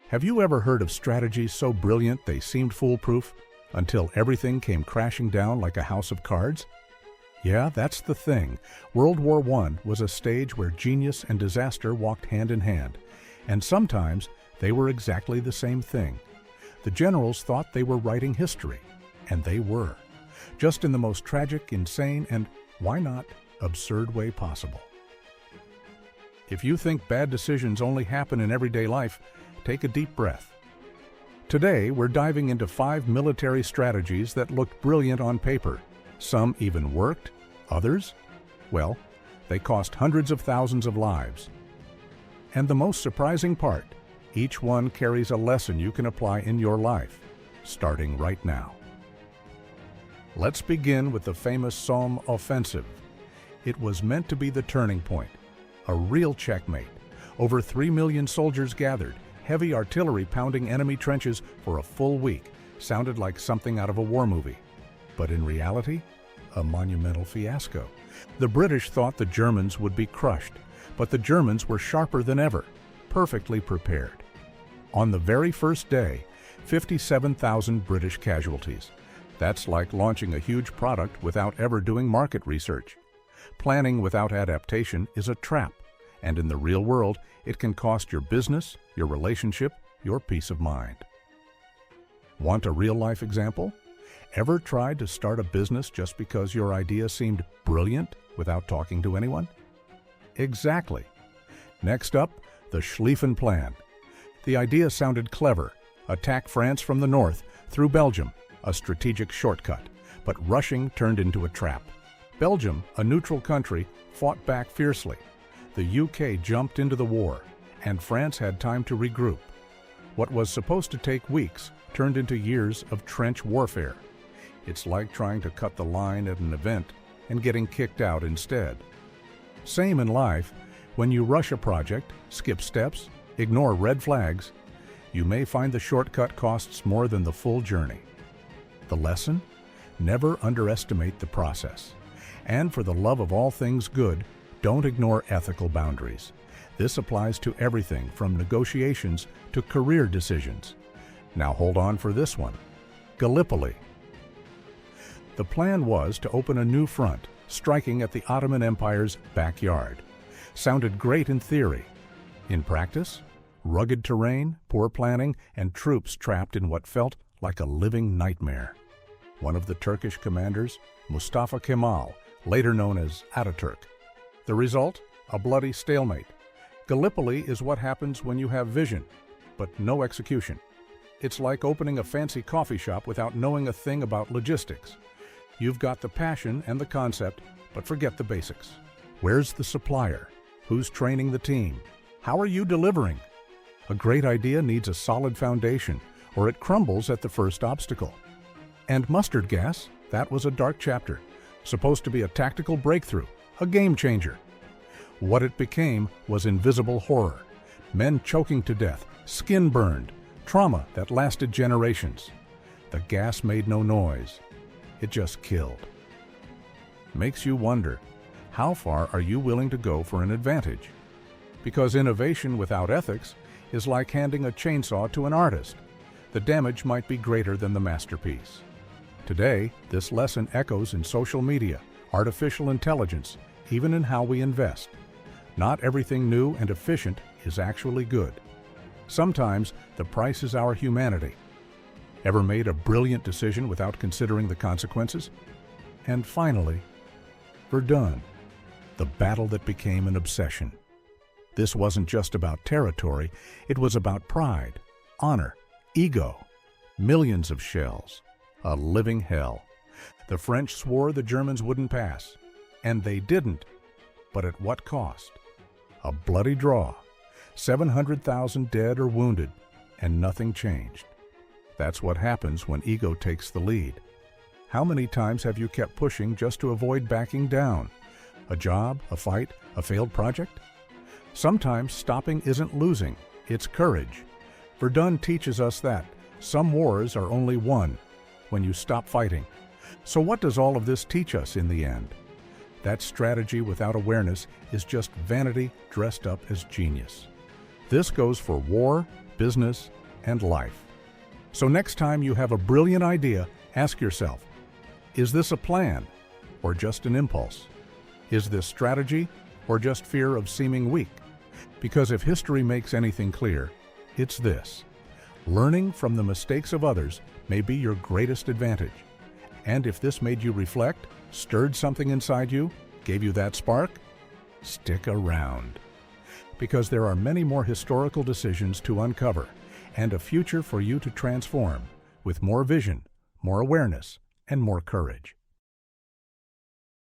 Have you ever heard of strategies so brilliant they seemed foolproof until everything came crashing down like a house of cards? Yeah, that's the thing. World War I was a stage where genius and disaster walked hand in hand, and sometimes they were exactly the same thing. The generals thought they were writing history, and they were, just in the most tragic, insane, and, why not, absurd way possible. If you think bad decisions only happen in everyday life, take a deep breath. Today, we're diving into 5 military strategies that looked brilliant on paper. Some even worked. Others? Well, they cost hundreds of thousands of lives. And the most surprising part, each one carries a lesson you can apply in your life, starting right now. Let's begin with the famous Somme offensive. It was meant to be the turning point, a real checkmate. Over 3 million soldiers gathered, heavy artillery pounding enemy trenches for a full week. Sounded like something out of a war movie. But in reality, a monumental fiasco. The British thought the Germans would be crushed, but the Germans were sharper than ever, perfectly prepared. On the very first day, 57,000 British casualties. That's like launching a huge product without ever doing market research. Planning without adaptation is a trap, and in the real world, it can cost your business, your relationship, your peace of mind. Want a real-life example? Ever tried to start a business just because your idea seemed brilliant without talking to anyone? Exactly. Next up, the Schlieffen Plan. The idea sounded clever. Attack France from the north, through Belgium, a strategic shortcut. But rushing turned into a trap. Belgium, a neutral country, fought back fiercely. The UK jumped into the war, and France had time to regroup. What was supposed to take weeks turned into years of trench warfare. It's like trying to cut the line at an event and getting kicked out instead. Same in life. When you rush a project, skip steps, ignore red flags, you may find the shortcut costs more than the full journey. The lesson? Never underestimate the process. And for the love of all things good, don't ignore ethical boundaries. This applies to everything from negotiations to career decisions. Now hold on for this one. Gallipoli. The plan was to open a new front, striking at the Ottoman Empire's backyard. Sounded great in theory. In practice, rugged terrain, poor planning, and troops trapped in what felt like a living nightmare. One of the Turkish commanders, Mustafa Kemal, later known as Ataturk. The result? A bloody stalemate. Gallipoli is what happens when you have vision, but no execution. It's like opening a fancy coffee shop without knowing a thing about logistics. You've got the passion and the concept, but forget the basics. Where's the supplier? Who's training the team? How are you delivering? A great idea needs a solid foundation, or it crumbles at the first obstacle. And mustard gas, that was a dark chapter. Supposed to be a tactical breakthrough, a game changer. What it became was invisible horror. Men choking to death, skin burned, trauma that lasted generations. The gas made no noise. It just killed. Makes you wonder, how far are you willing to go for an advantage? Because innovation without ethics is like handing a chainsaw to an artist. The damage might be greater than the masterpiece. Today, this lesson echoes in social media, artificial intelligence, even in how we invest. Not everything new and efficient is actually good. Sometimes the price is our humanity. Ever made a brilliant decision without considering the consequences? And finally, Verdun, the battle that became an obsession. This wasn't just about territory, it was about pride, honor, ego, millions of shells, a living hell. The French swore the Germans wouldn't pass, and they didn't. But at what cost? A bloody draw, 700,000 dead or wounded, and nothing changed. That's what happens when ego takes the lead. How many times have you kept pushing just to avoid backing down? A job, a fight, a failed project? Sometimes stopping isn't losing, it's courage. Verdun teaches us that some wars are only won when you stop fighting. So what does all of this teach us in the end? That strategy without awareness is just vanity dressed up as genius. This goes for war, business, and life. So next time you have a brilliant idea, ask yourself, is this a plan or just an impulse? Is this strategy or just fear of seeming weak? Because if history makes anything clear, it's this: learning from the mistakes of others may be your greatest advantage. And if this made you reflect, stirred something inside you, gave you that spark, stick around. Because there are many more historical decisions to uncover and a future for you to transform with more vision, more awareness, and more courage.